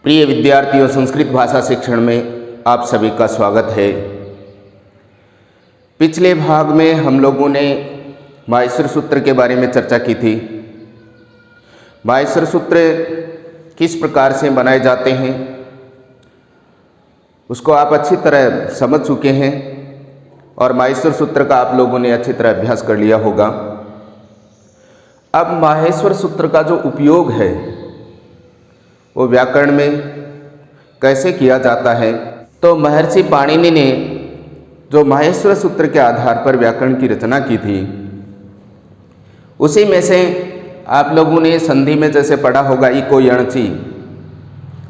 प्रिय विद्यार्थियों, संस्कृत भाषा शिक्षण में आप सभी का स्वागत है। पिछले भाग में हम लोगों ने माहेश्वर सूत्र के बारे में चर्चा की थी। माहेश्वर सूत्र किस प्रकार से बनाए जाते हैं उसको आप अच्छी तरह समझ चुके हैं और माहेश्वर सूत्र का आप लोगों ने अच्छी तरह अभ्यास कर लिया होगा। अब माहेश्वर सूत्र का जो उपयोग है वो व्याकरण में कैसे किया जाता है, तो महर्षि पाणिनि ने जो माहेश्वर सूत्र के आधार पर व्याकरण की रचना की थी, उसी में से आप लोगों ने संधि में जैसे पढ़ा होगा इको यणचि,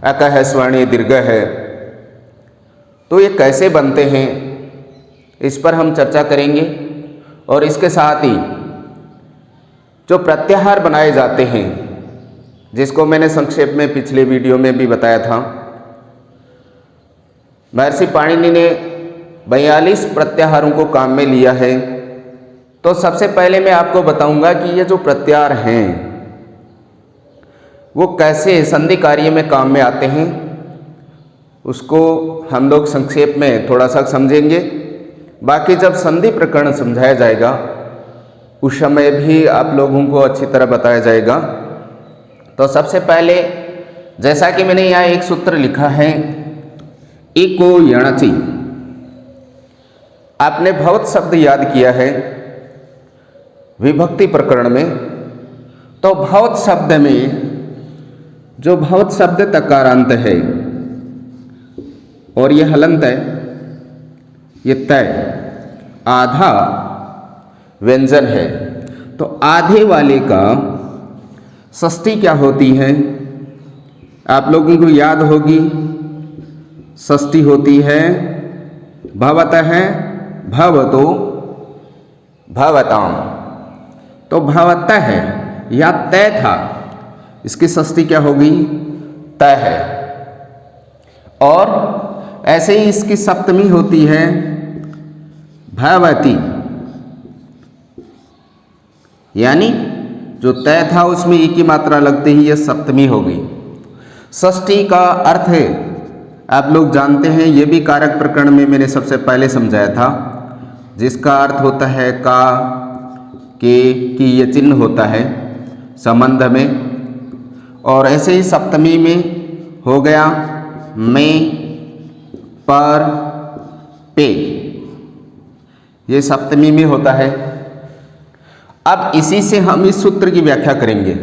अक है स्वर्ण दीर्घ है, तो ये कैसे बनते हैं इस पर हम चर्चा करेंगे। और इसके साथ ही जो प्रत्याहार बनाए जाते हैं, जिसको मैंने संक्षेप में पिछले वीडियो में भी बताया था, महर्षि पाणिनि ने 42 प्रत्याहारों को काम में लिया है। तो सबसे पहले मैं आपको बताऊंगा कि ये जो प्रत्याहार हैं वो कैसे संधि कार्य में काम में आते हैं, उसको हम लोग संक्षेप में थोड़ा सा समझेंगे। बाकी जब संधि प्रकरण समझाया जाएगा उस समय भी आप लोगों को अच्छी तरह बताया जाएगा। तो सबसे पहले जैसा कि मैंने यहाँ एक सूत्र लिखा है इको यणचि, आपने भवत शब्द याद किया है विभक्ति प्रकरण में। तो भवत शब्द में जो भवत शब्द तकारांत है और ये हलंत है, ये तय आधा व्यंजन है। तो आधे वाले का षष्ठी क्या होती है, आप लोगों को याद होगी। षष्ठी होती है भवतः भवतो भवताम। तो भवतः है या तय था, इसकी षष्ठी क्या होगी, तय है। और ऐसे ही इसकी सप्तमी होती है भवती, यानी जो तय था उसमें एक की मात्रा लगते ही यह सप्तमी हो गई। षष्ठी का अर्थ है आप लोग जानते हैं, ये भी कारक प्रकरण में मैंने सबसे पहले समझाया था, जिसका अर्थ होता है का, के, की, ये चिन्ह होता है संबंध में। और ऐसे ही सप्तमी में हो गया में, पर, पे, ये सप्तमी में होता है। अब इसी से हम इस सूत्र की व्याख्या करेंगे।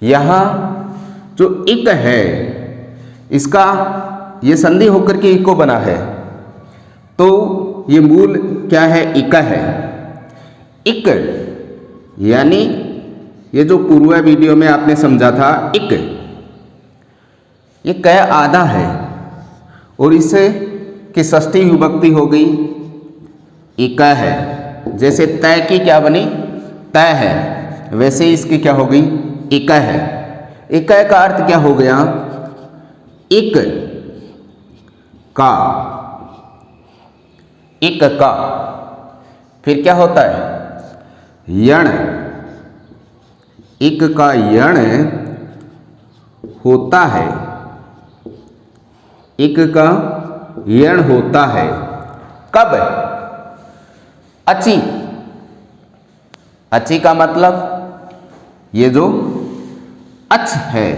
यहां जो इक है इसका ये संधि होकर के इको बना है, तो ये मूल क्या है, इका है। इक यानी ये जो पूर्व वीडियो में आपने समझा था इक, ये कै आधा है और इसे की षष्ठी विभक्ति हो गई इका है। जैसे तय की क्या बनी, तय है, वैसे इसकी क्या हो गई, इका है। इका का अर्थ क्या हो गया, इक का, इक का। फिर क्या होता है, यण, इक का यण होता है, इक का यण होता है। कब, अची। अची का मतलब ये जो अच है,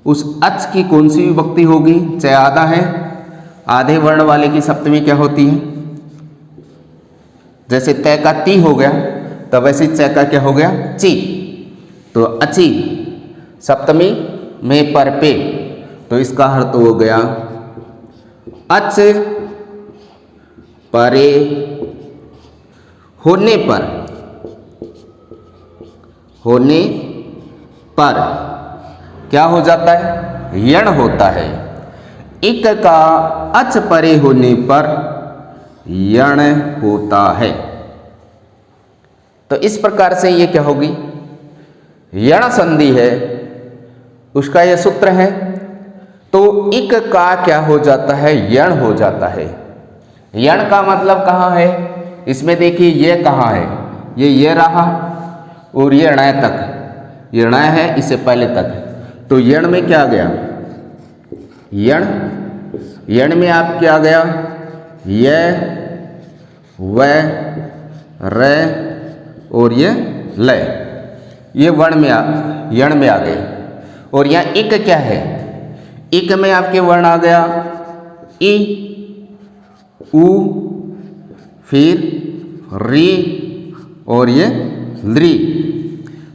उस अच की कौन सी विभक्ति होगी, चय आधा है, आधे वर्ण वाले की सप्तमी क्या होती है। जैसे तय का ती हो गया तो वैसे चय का क्या हो गया, ची। तो अची सप्तमी में पर पे, तो इसका अर्थ हो गया अच परे होने पर, होने पर क्या हो जाता है, यण होता है। इक का अच परे होने पर यण होता है। तो इस प्रकार से ये क्या होगी, यण संधि है, उसका यह सूत्र है। तो इक का क्या हो जाता है, यण हो जाता है। यण का मतलब कहाँ है, इसमें देखिए ये कहाँ है, ये रहा और ये णय तक, ये णय है, इससे पहले तक है। तो यण में क्या आ गया? यण। यण में आप क्या आ गया? य, व, र और ये ल, ये वर्ण में यण में आ गए। और यहाँ इक क्या है? इक में आपके वर्ण आ गया इ, उ, फिर री और ये लृ।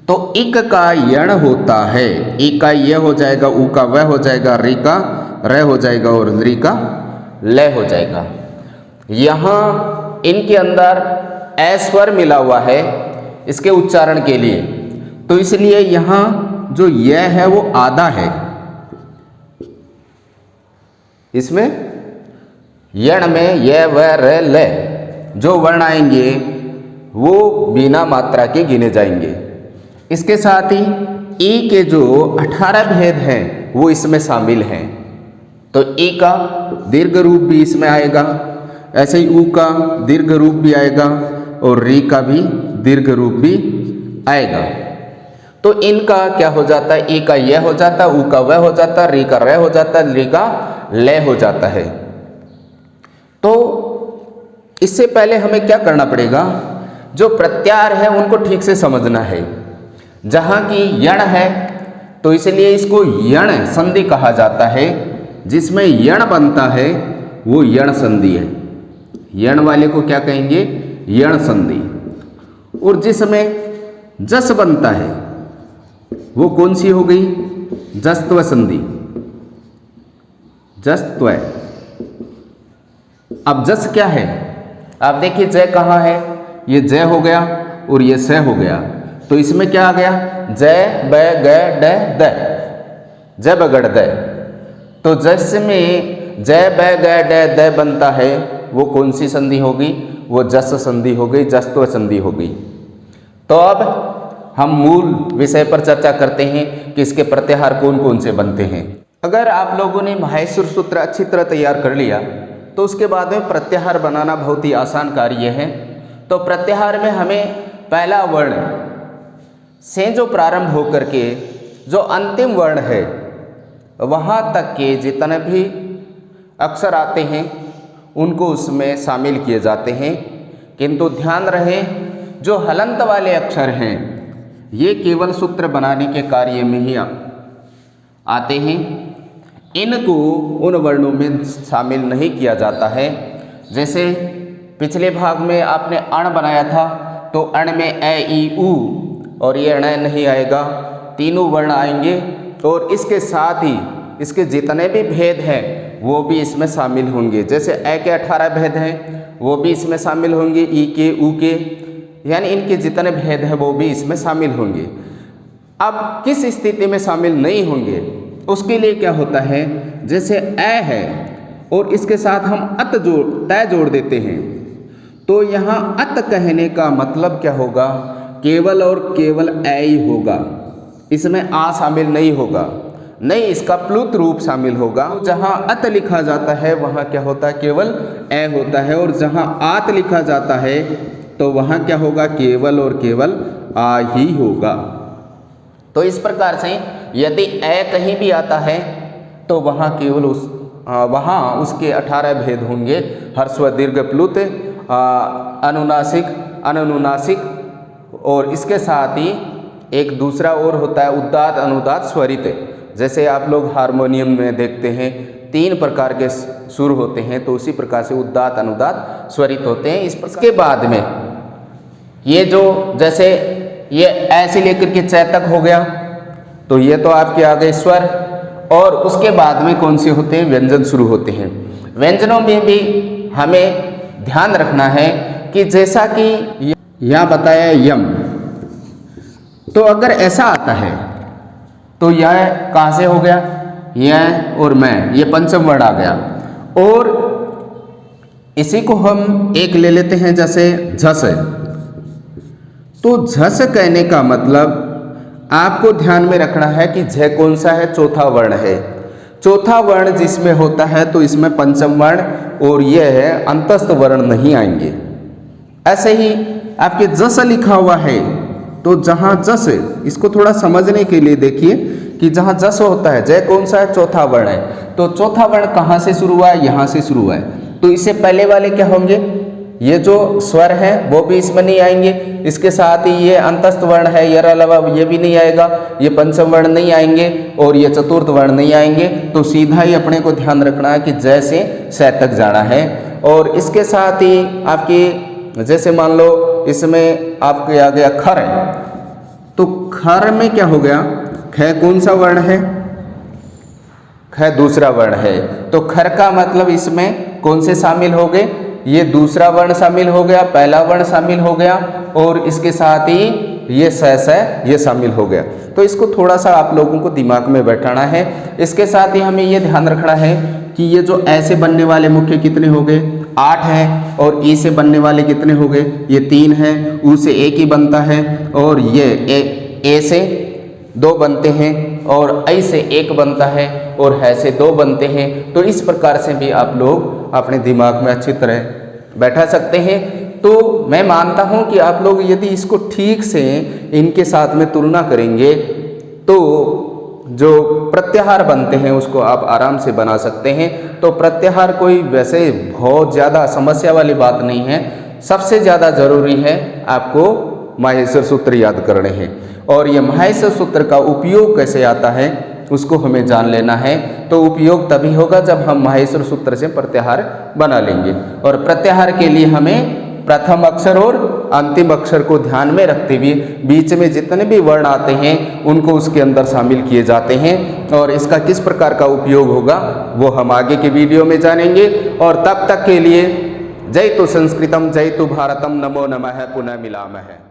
तो इक का यण होता है, इ का ये हो जाएगा, उ का वह हो जाएगा, री का र हो जाएगा और लृ का ल हो जाएगा। यहाँ इनके अंदर ए स्वर मिला हुआ है इसके उच्चारण के लिए, तो इसलिए यहाँ जो यह है वो आधा है। इसमें यण में य, व, र, ल जो वर्ण आएंगे वो बिना मात्रा के गिने जाएंगे। इसके साथ ही ई के जो 18 भेद हैं वो इसमें शामिल हैं। तो ई का दीर्घ रूप भी इसमें आएगा, ऐसे ही ऊ का दीर्घ रूप भी आएगा और री का भी दीर्घ रूप भी आएगा। तो इनका क्या हो जाता है? ई का यह हो जाता है, ऊ का वह हो जाता है, री का र हो जाता है, लृ का ल हो जाता है। तो इससे पहले हमें क्या करना पड़ेगा? जो प्रत्याहार है उनको ठीक से समझना है। जहाँ की यण है तो इसलिए इसको यण संधि कहा जाता है। जिसमें यण बनता है वो यण संधि है। यण वाले को क्या कहेंगे? यण संधि। और जिसमें जस बनता है वो कौन सी हो गई? जस्त्व संधि। जस्त्व। अब जस क्या है? आप देखिए जय कहाँ है? ये जय हो गया और ये स हो गया, तो इसमें क्या आ गया? जय ब ग ड द, जय बगड़ द। तो जिसमें जय ब ग ड द बनता है वो कौन सी संधि होगी? वो जस संधि हो गई, जस्त्व संधि हो गई। तो अब हम मूल विषय पर चर्चा करते हैं कि इसके प्रत्याहार कौन कौन से बनते हैं। अगर आप लोगों ने माहेश्वर सूत्र अच्छी तरह तैयार कर लिया तो उसके बाद में प्रत्याहार बनाना बहुत ही आसान कार्य है। तो प्रत्याहार में हमें पहला वर्ण से जो प्रारंभ होकर के जो अंतिम वर्ण है वहाँ तक के जितने भी अक्षर आते हैं उनको उसमें शामिल किए जाते हैं। किंतु ध्यान रहे जो हलंत वाले अक्षर हैं ये केवल सूत्र बनाने के कार्य में ही आते हैं, इनको उन वर्णों में शामिल नहीं किया जाता है। जैसे पिछले भाग में आपने अण बनाया था तो अण में ए ई उ और ये अण नहीं आएगा, तीनों वर्ण आएंगे और इसके साथ ही इसके जितने भी भेद हैं वो भी इसमें शामिल होंगे। जैसे ए के 18 भेद हैं वो भी इसमें शामिल होंगे, ई के ऊ के, यानी इनके जितने भेद हैं वो भी इसमें शामिल होंगे। अब किस स्थिति में शामिल नहीं होंगे उसके लिए क्या होता है? जैसे ए है और इसके साथ हम अत तय जोड़ देते हैं तो यहाँ अत कहने का मतलब क्या होगा? केवल और केवल ए ही होगा, इसमें आ शामिल नहीं होगा, नहीं इसका प्लुत रूप शामिल होगा। जहाँ अत लिखा जाता है वहाँ क्या होता है? केवल ए होता है। और जहाँ आत लिखा जाता है तो वहाँ क्या होगा? केवल और केवल आ ही होगा। तो इस प्रकार से यदि ए कहीं भी आता है तो वहाँ केवल वहाँ उसके 18 भेद होंगे, ह्रस्व दीर्घ प्लुत, अनुनासिक, अननुनासिक और इसके साथ ही एक दूसरा और होता है उदात्त, अनुदात्त, स्वरित। जैसे आप लोग हारमोनियम में देखते हैं 3 प्रकार के सुर होते हैं, तो उसी प्रकार से उदात्त, अनुदात्त, स्वरित होते हैं। इसके बाद में ये जो जैसे ये ऐसे लेकर के चय तक हो गया तो ये तो आपके आ गए स्वर, और उसके बाद में कौन से होते हैं? व्यंजन शुरू होते हैं। व्यंजनों में भी हमें ध्यान रखना है कि जैसा कि यहाँ बताया यम, तो अगर ऐसा आता है तो यह कहाँ से हो गया? यह और मैं, ये पंचम वर्ण आ गया। और इसी को हम एक ले लेते हैं जैसे झस है, तो झस कहने का मतलब आपको ध्यान में रखना है कि झ कौन सा है? चौथा वर्ण है। चौथा वर्ण जिसमें होता है तो इसमें पंचम वर्ण और यह है अंतस्थ वर्ण नहीं आएंगे। ऐसे ही आपके जस लिखा हुआ है तो जहाँ जस, इसको थोड़ा समझने के लिए देखिए कि जहाँ जस होता है, जय कौन सा है, चौथा वर्ण है, तो चौथा वर्ण कहाँ से शुरू हुआ है, यहाँ से शुरू हुआ है, तो इससे पहले वाले क्या होंगे, ये जो स्वर है वो भी इसमें नहीं आएंगे, इसके साथ ही ये अंतस्थ वर्ण है ये अलावा ये भी नहीं आएगा, ये पंचम वर्ण नहीं आएंगे और ये चतुर्थ वर्ण नहीं आएंगे, तो सीधा ही अपने को ध्यान रखना है कि जय से स तक जाना है। और इसके साथ ही आपकी जैसे मान लो इसमें आपके आ गया खर है, तो खर में क्या हो गया, ख कौन सा वर्ण है, ख दूसरा वर्ण है, तो खर का मतलब इसमें कौन से शामिल हो गए, ये दूसरा वर्ण शामिल हो गया, पहला वर्ण शामिल हो गया और इसके साथ ही ये स ये शामिल हो गया। तो इसको थोड़ा सा आप लोगों को दिमाग में बैठाना है। इसके साथ ही हमें ये ध्यान रखना है कि ये जो ऐसे बनने वाले मुख्य कितने हो गए, 8 हैं, और ई से बनने वाले कितने हो गए, ये 3 हैं, ऊ से एक ही बनता है, और ये ए से 2 बनते हैं, और ऐ से 1 बनता है, और है से 2 बनते हैं। तो इस प्रकार से भी आप लोग अपने दिमाग में अच्छी तरह बैठा सकते हैं। तो मैं मानता हूं कि आप लोग यदि इसको ठीक से इनके साथ में तुलना करेंगे तो जो प्रत्याहार बनते हैं उसको आप आराम से बना सकते हैं। तो प्रत्याहार कोई वैसे बहुत ज़्यादा समस्या वाली बात नहीं है, सबसे ज़्यादा ज़रूरी है आपको माहेश्वर सूत्र याद करने हैं, और ये माहेश्वर सूत्र का उपयोग कैसे आता है उसको हमें जान लेना है। तो उपयोग तभी होगा जब हम माहेश्वर सूत्र से प्रत्याहार बना लेंगे, और प्रत्याहार के लिए हमें प्रथम अक्षर और अंतिम अक्षर को ध्यान में रखते हुए बीच में जितने भी वर्ण आते हैं उनको उसके अंदर शामिल किए जाते हैं, और इसका किस प्रकार का उपयोग होगा वो हम आगे के वीडियो में जानेंगे। और तब तक के लिए जय तु संस्कृतम जय तु भारतम, नमो नमः, पुनः मिलामः।